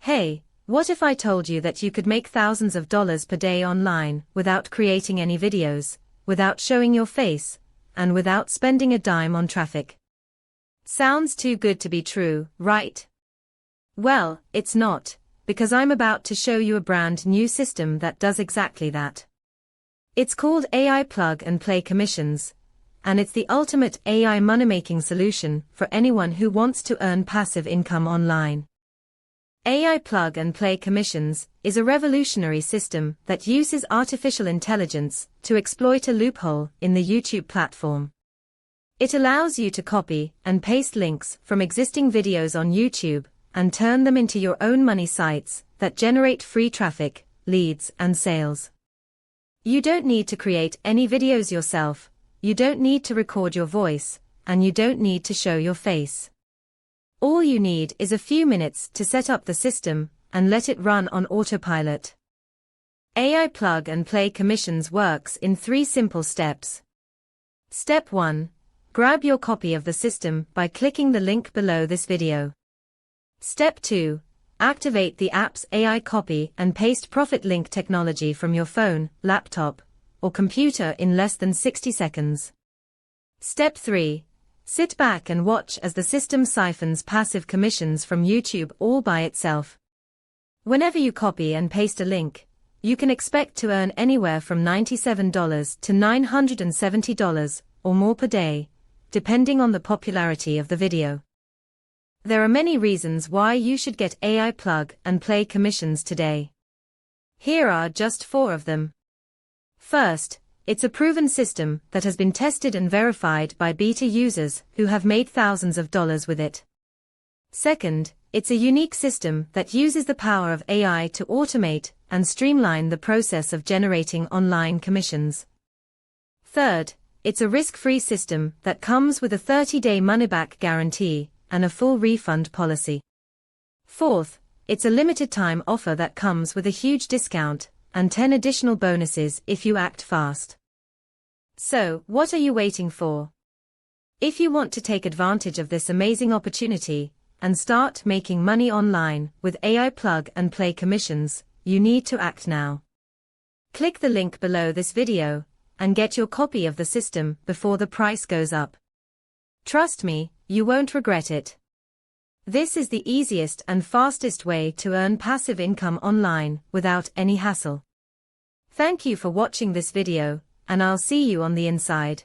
Hey, what if I told you that you could make thousands of dollars per day online without creating any videos, without showing your face, and without spending a dime on traffic? Sounds too good to be true, right? Well, it's not, because I'm about to show you a brand new system that does exactly that. It's called AI Plug and Play Commissions, and it's the ultimate AI money-making solution for anyone who wants to earn passive income online. AI Plug and Play Commissions is a revolutionary system that uses artificial intelligence to exploit a loophole in the YouTube platform. It allows you to copy and paste links from existing videos on YouTube and turn them into your own money sites that generate free traffic, leads, and sales. You don't need to create any videos yourself, you don't need to record your voice, and you don't need to show your face. All you need is a few minutes to set up the system and let it run on autopilot. AI Plug and Play Commissions works in 3 simple steps. Step 1. Grab your copy of the system by clicking the link below this video. Step 2. Activate the app's AI copy and paste profit link technology from your phone, laptop, or computer in less than 60 seconds. Step 3. Sit back and watch as the system siphons passive commissions from YouTube all by itself. Whenever you copy and paste a link, you can expect to earn anywhere from $97 to $970 or more per day, depending on the popularity of the video. There are many reasons why you should get AI Plug and Play commissions today. Here are just 4 of them. First, it's a proven system that has been tested and verified by beta users who have made thousands of dollars with it. Second, it's a unique system that uses the power of AI to automate and streamline the process of generating online commissions. Third, it's a risk-free system that comes with a 30-day money-back guarantee and a full refund policy. Fourth, it's a limited-time offer that comes with a huge discount and 10 additional bonuses if you act fast. So, what are you waiting for? If you want to take advantage of this amazing opportunity and start making money online with AI Plug and Play commissions, you need to act now. Click the link below this video and get your copy of the system before the price goes up. Trust me, you won't regret it. This is the easiest and fastest way to earn passive income online without any hassle. Thank you for watching this video, and I'll see you on the inside.